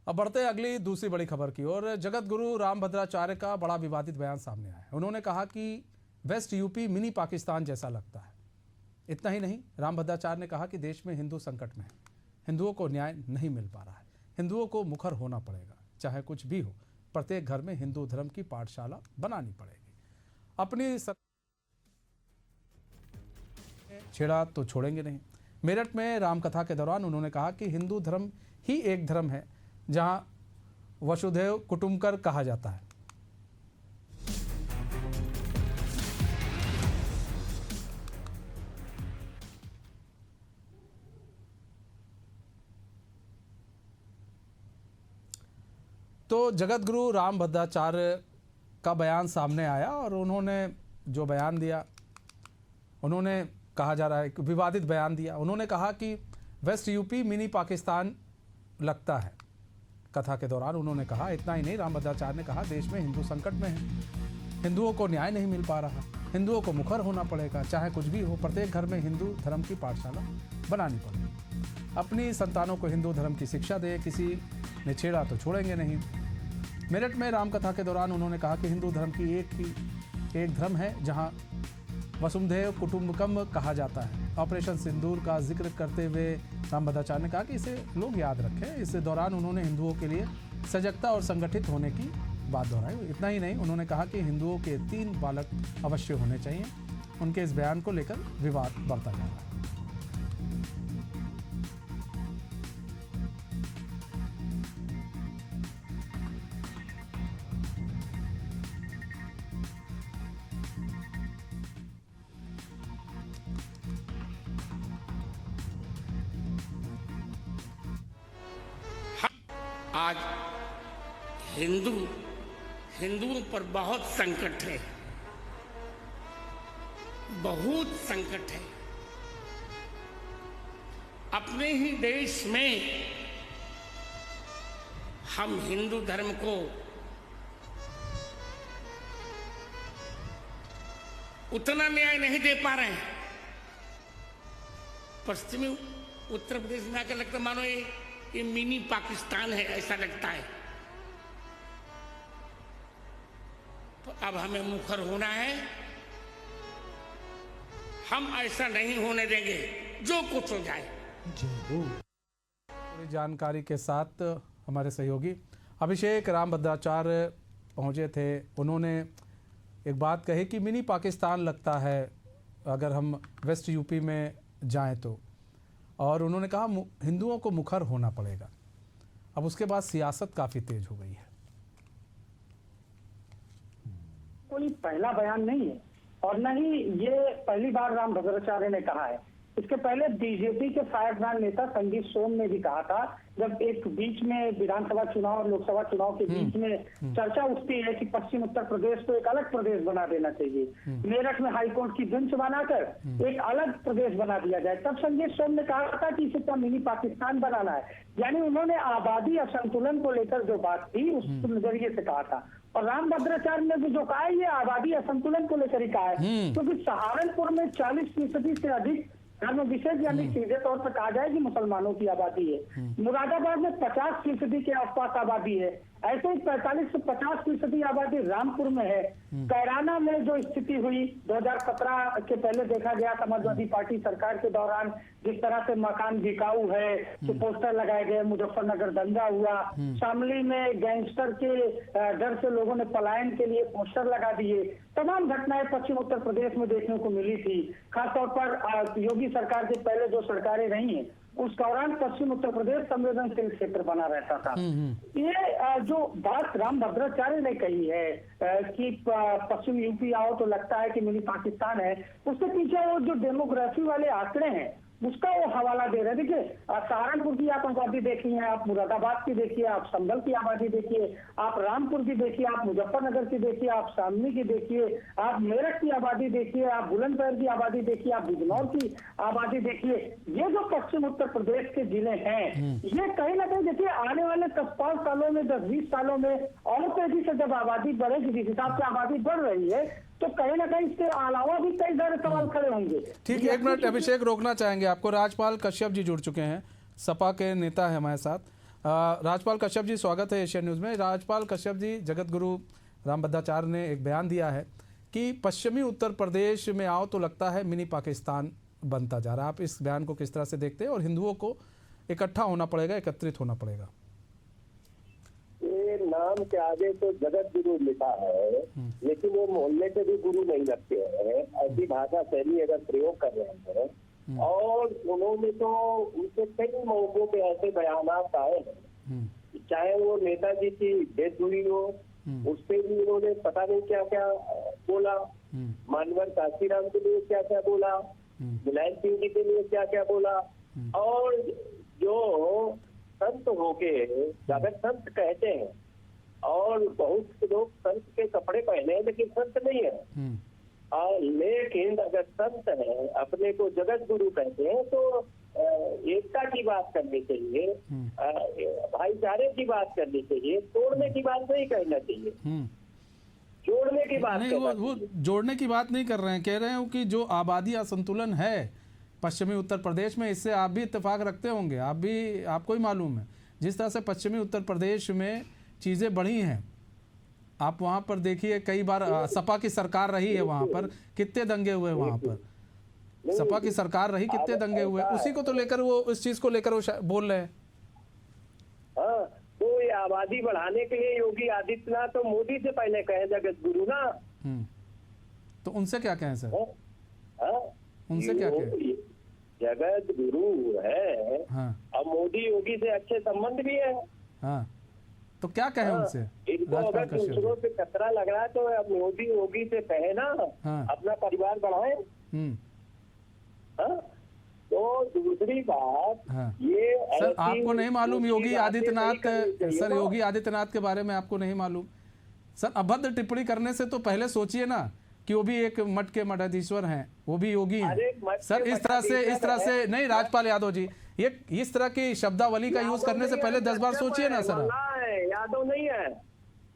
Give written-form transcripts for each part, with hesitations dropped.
अब बढ़ते अगली दूसरी बड़ी खबर की ओर। जगत गुरु रामभद्राचार्य का बड़ा विवादित बयान सामने आया है। उन्होंने कहा कि वेस्ट यूपी मिनी पाकिस्तान जैसा लगता है। इतना ही नहीं, रामभद्राचार्य ने कहा कि देश में हिंदू संकट में है, हिंदुओं को न्याय नहीं मिल पा रहा है, हिंदुओं को मुखर होना पड़ेगा, चाहे कुछ भी हो, प्रत्येक घर में हिंदू धर्म की पाठशाला बनानी पड़ेगी। अपनी छेड़ा तो छोड़ेंगे नहीं। मेरठ में रामकथा के दौरान उन्होंने कहा कि हिंदू धर्म ही एक धर्म है जहां वसुधैव कुटुंबकम कहा जाता है। तो जगत गुरु रामभद्राचार्य का बयान सामने आया और उन्होंने जो बयान दिया, उन्होंने कहा जा रहा है कि विवादित बयान दिया। उन्होंने कहा कि वेस्ट यूपी मिनी पाकिस्तान लगता है। कथा के दौरान उन्होंने कहा, इतना ही नहीं, रामभद्राचार्य ने कहा देश में हिंदू संकट में है, हिंदुओं को न्याय नहीं मिल पा रहा, हिंदुओं को मुखर होना पड़ेगा, चाहे कुछ भी हो, प्रत्येक घर में हिंदू धर्म की पाठशाला बनानी पड़ेगी। अपनी संतानों को हिंदू धर्म की शिक्षा दे, किसी ने छेड़ा तो छोड़ेंगे नहीं। मेरठ में रामकथा के दौरान उन्होंने कहा कि हिंदू धर्म की एक धर्म है जहां वसुधैव कुटुंबकम कहा जाता है। ऑपरेशन सिंदूर का जिक्र करते हुए रामभद्राचार्य ने कहा कि इसे लोग याद रखें। इस दौरान उन्होंने हिंदुओं के लिए सजगता और संगठित होने की बात दोहराई। इतना ही नहीं, उन्होंने कहा कि हिंदुओं के 3 बालक अवश्य होने चाहिए। उनके इस बयान को लेकर विवाद बढ़ता जा रहा है। आज हिंदुओं पर बहुत संकट है, बहुत संकट है। अपने ही देश में हम हिंदू धर्म को उतना न्याय नहीं दे पा रहे हैं। पश्चिमी उत्तर प्रदेश में आकर लगता मानो ये मिनी पाकिस्तान है, ऐसा लगता है। तो अब हमें मुखर होना है। हम ऐसा नहीं होने देंगे, जो कुछ हो जाए। पूरी जानकारी के साथ हमारे सहयोगी अभिषेक रामभद्राचार्य पहुंचे थे। उन्होंने एक बात कही कि मिनी पाकिस्तान लगता है अगर हम वेस्ट यूपी में जाएं तो, और उन्होंने कहा हिंदुओं को मुखर होना पड़ेगा। अब उसके बाद सियासत काफी तेज हो गई है। कोई पहला बयान नहीं है और न ही ये पहली बार रामभद्राचार्य ने कहा है। इसके पहले बीजेपी के फायरब्रांड नेता संदीप सोम ने भी कहा था, जब एक बीच में विधानसभा चुनाव और लोकसभा चुनाव के बीच में चर्चा उठती है कि पश्चिम उत्तर प्रदेश को एक अलग प्रदेश बना देना चाहिए, मेरठ में हाईकोर्ट की बेंच बनाकर एक अलग प्रदेश बना दिया जाए, तब संदीप सोम ने कहा था कि इसे क्या मिनी पाकिस्तान बनाना है। यानी उन्होंने आबादी असंतुलन को लेकर जो बात थी उस नजरिए से कहा था। और रामभद्राचार्य ने भी जो कहा है ये आबादी असंतुलन को लेकर ही कहा है, क्योंकि सहारनपुर में 40% से अधिक धर्म विशेष यानी सीधे तौर पर कहा जाए कि मुसलमानों की आबादी है। मुरादाबाद में 50% के आसपास आबादी है। ऐसे ही 45 से 50% आबादी रामपुर में है। कैराना में जो स्थिति हुई 2017 के पहले देखा गया समाजवादी पार्टी सरकार के दौरान, जिस तरह से मकान बिकाऊ है, जो पोस्टर लगाए गए, मुजफ्फरनगर दंगा हुआ, शामली में गैंगस्टर के डर से लोगों ने पलायन के लिए पोस्टर लगा दिए, तमाम घटनाएं पश्चिम उत्तर प्रदेश में देखने को मिली थी। खासतौर पर योगी सरकार के पहले जो सरकारें रही हैं उस दौरान पश्चिम उत्तर प्रदेश संवेदनशील क्षेत्र बना रहता था। ये जो बात रामभद्राचार्य ने कही है कि पश्चिम यूपी आओ तो लगता है कि मिनी पाकिस्तान है, उसके पीछे वो जो डेमोग्राफी वाले आंकड़े हैं उसका वो हवाला दे रहे। देखिए, सहारनपुर की आप आबादी देखिए, आप मुरादाबाद की देखिए, आप संभल की आबादी देखिए, आप रामपुर की देखिए, आप मुजफ्फरनगर की देखिए, आप शामली की देखिए, आप मेरठ की आबादी देखिए, आप बुलंदशहर की आबादी देखिए, आप बिजनौर की आबादी देखिए। ये जो पश्चिम उत्तर प्रदेश के जिले हैं, ये कहीं ना कहीं देखिए आने वाले 10-5 सालों में, 10-20 सालों में और तेजी से जब आबादी बढ़ेगी, जिस हिसाब से आबादी बढ़ रही है, तो कहीं ना कहीं इसके अलावा भी कई सारे सवाल खड़े होंगे। ठीक, 1 मिनट अभिषेक, रोकना चाहेंगे आपको। राजपाल कश्यप जी जुड़ चुके हैं, सपा के नेता है हमारे साथ। राजपाल कश्यप जी, स्वागत है एशियन न्यूज़ में। राजपाल कश्यप जी, जगत गुरु रामभद्राचार्य ने एक बयान दिया है कि पश्चिमी उत्तर प्रदेश में आओ तो लगता है मिनी पाकिस्तान बनता जा रहा है। आप इस बयान को किस तरह से देखते हैं और हिंदुओं को इकट्ठा होना पड़ेगा, एकत्रित होना पड़ेगा? ये नाम के आगे तो जगत गुरु लिखा है, लेकिन वो मोहल्ले के भी गुरु नहीं लगते हैं। ऐसी भाषा शैली अगर प्रयोग कर रहे हैं, और उन्होंने तो उनसे कई मौकों पे ऐसे बयान आए हैं, चाहे वो नेताजी की डेथ हुई हो, उस पे भी उन्होंने पता नहीं क्या क्या बोला, मानवर काशीराम के लिए क्या क्या बोला, मुलायम सिंह जी के लिए क्या क्या बोला, और जो संत होके अगर संत कहते हैं, और बहुत से लोग संत के कपड़े पहने हैं लेकिन संत नहीं है, लेकिन अगर संत है अपने को जगत गुरु कहते हैं तो एकता की बात करनी चाहिए, भाईचारे की बात करनी चाहिए, तोड़ने की बात नहीं कहना चाहिए, जोड़ने की बात नहीं। वो जोड़ने की बात नहीं कर रहे हैं, कह रहे हैं कि जो आबादी असंतुलन है पश्चिमी उत्तर प्रदेश में, इससे आप भी इत्तेफाक रखते होंगे, आपको ही मालूम है जिस तरह से पश्चिमी उत्तर प्रदेश में चीज़ें बढ़ी हैं। आप वहाँ पर देखिए, कई बार सपा की सरकार रही है, वहाँ पर कितने दंगे हुए, वहाँ पर सपा की सरकार रही, कितने दंगे हुए, उसी को तो लेकर वो, इस चीज को लेकर वो बोल रहे हैं। हाँ, तो ये आबादी बढ़ाने के लिए योगी आदित्यनाथ तो मोदी से पहले कहे जगत गुरु ना। तो उनसे क्या कहें सर? हाँ, उनसे क्या कहें? जगत गुरु है। हाँ। अब मोदी योगी से अच्छे संबंध भी है। हाँ, तो क्या कहें उनसे? इनको अगर दूसरों से खतरा लग रहा है तो अब मोदी योगी से कहे ना, अपना परिवार बढ़ाए। तो दूसरी बात, ये सर आपको नहीं मालूम योगी आदित्यनाथ, सर योगी आदित्यनाथ के बारे में आपको नहीं मालूम? सर अभद्र टिप्पणी करने से तो पहले सोचिए ना कि वो भी एक मठ के मठाधीश्वर हैं, वो भी योगी हैं। सर इस तरह से नहीं, राजपाल यादव जी, ये इस तरह की शब्दावली का यूज करने से पहले 10 बार सोचिए ना सर। यादव नहीं है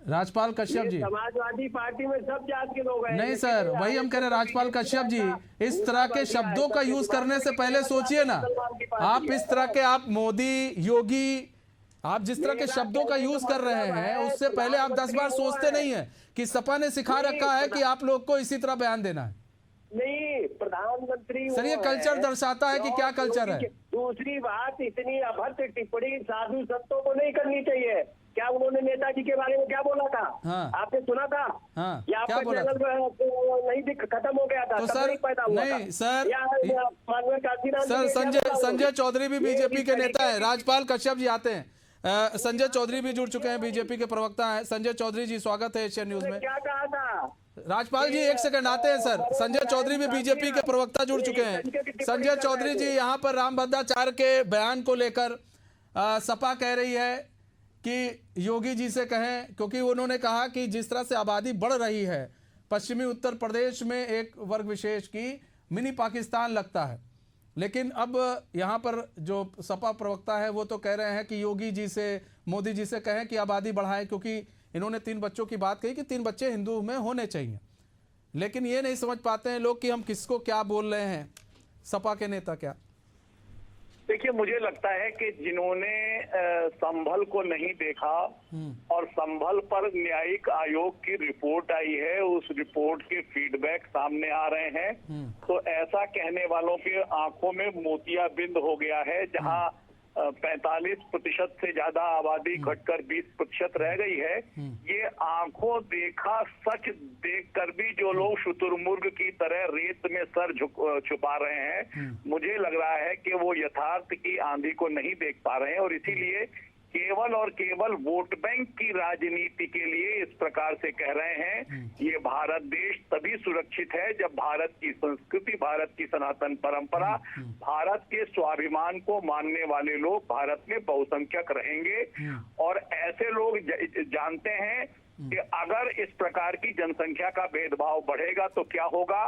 राजपाल कश्यप जी, समाजवादी पार्टी में सब जात के लोग हैं। नहीं सर, वही हम कह रहे हैं राजपाल कश्यप जी, इस तरह के शब्दों का यूज करने से पहले सोचिए ना। आप इस तरह के, आप मोदी, योगी, आप जिस तरह के शब्दों का यूज कर रहे हैं, उससे पहले आप 10 बार सोचते नहीं है कि सपा ने सिखा रखा है कि आप लोग को इसी तरह बयान देना है। नहीं, प्रधानमंत्री सर ये कल्चर दर्शाता है कि क्या कल्चर है। दूसरी बात, इतनी अभद्र टिप्पणी साधु संतों को नहीं करनी चाहिए। क्या उन्होंने नेताजी के बारे में क्या बोला था? हाँ। आपने सुना था? हाँ। या आपका चैनल नहीं खत्म हो गया था? तो सर पैदा हुआ नहीं था? सर, मानवर काशीराम सर संजय चौधरी भी बीजेपी के नेता है। राजपाल कश्यप जी आते हैं, संजय चौधरी भी जुड़ चुके हैं, बीजेपी के प्रवक्ता हैं। संजय चौधरी जी, स्वागत है एशियन न्यूज में। क्या कहा था? राजपाल जी एक सेकंड आते हैं सर। संजय चौधरी भी बीजेपी के प्रवक्ता जुड़ चुके हैं। संजय चौधरी जी, यहाँ पर रामभद्राचार्य के बयान को लेकर सपा कह रही है कि योगी जी से कहें, क्योंकि उन्होंने कहा कि जिस तरह से आबादी बढ़ रही है पश्चिमी उत्तर प्रदेश में, एक वर्ग विशेष की मिनी पाकिस्तान लगता है। लेकिन अब यहाँ पर जो सपा प्रवक्ता है वो तो कह रहे हैं कि योगी जी से, मोदी जी से कहें कि आबादी बढ़ाएं, क्योंकि इन्होंने 3 बच्चों की बात कही कि 3 बच्चे हिंदू में होने चाहिए। लेकिन ये नहीं समझ पाते हैं लोग कि हम किसको क्या बोल रहे हैं, सपा के नेता क्या। देखिए, मुझे लगता है कि जिन्होंने संभल को नहीं देखा और संभल पर न्यायिक आयोग की रिपोर्ट आई है, उस रिपोर्ट के फीडबैक सामने आ रहे हैं, तो ऐसा कहने वालों के आंखों में मोतियाबिंद हो गया है। जहां 45% से ज्यादा आबादी घटकर 20% रह गई है। ये आंखों देखा सच देखकर भी जो लोग शुतुरमुर्ग की तरह रेत में सर छुपा रहे हैं, मुझे लग रहा है कि वो यथार्थ की आंधी को नहीं देख पा रहे हैं, और इसीलिए केवल और केवल वोट बैंक की राजनीति के लिए इस प्रकार से कह रहे हैं। ये भारत देश तभी सुरक्षित है जब भारत की संस्कृति, भारत की सनातन परंपरा, भारत के स्वाभिमान को मानने वाले लोग भारत में बहुसंख्यक रहेंगे। और ऐसे लोग जानते हैं कि अगर इस प्रकार की जनसंख्या का भेदभाव बढ़ेगा तो क्या होगा।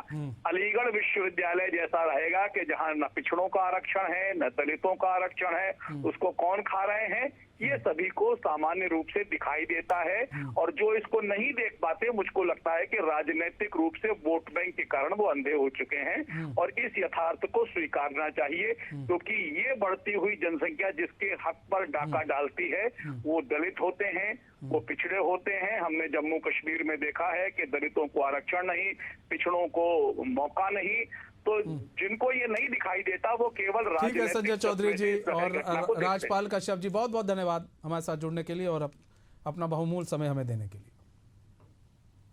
अलीगढ़ विश्वविद्यालय जैसा रहेगा कि जहां न पिछड़ों का आरक्षण है न दलितों का आरक्षण है, उसको कौन खा रहे हैं, ये सभी को सामान्य रूप से दिखाई देता है। और जो इसको नहीं देख पाते, मुझको लगता है कि राजनीतिक रूप से वोट बैंक के कारण वो अंधे हो चुके हैं और इस यथार्थ को स्वीकारना चाहिए, क्योंकि ये बढ़ती हुई जनसंख्या जिसके हक पर डाका डालती है वो दलित होते हैं, वो पिछड़े होते हैं। हमने जम्मू कश्मीर में देखा है कि दलितों को आरक्षण नहीं, पिछड़ों को मौका नहीं। तो जिनको ये नहीं दिखाई देता वो केवल ठीक है संजय चौधरी जी और राजपाल राजपाल कश्यप जी, बहुत बहुत धन्यवाद हमारे साथ जुड़ने के लिए और अपना बहुमूल्य समय हमें देने के लिए।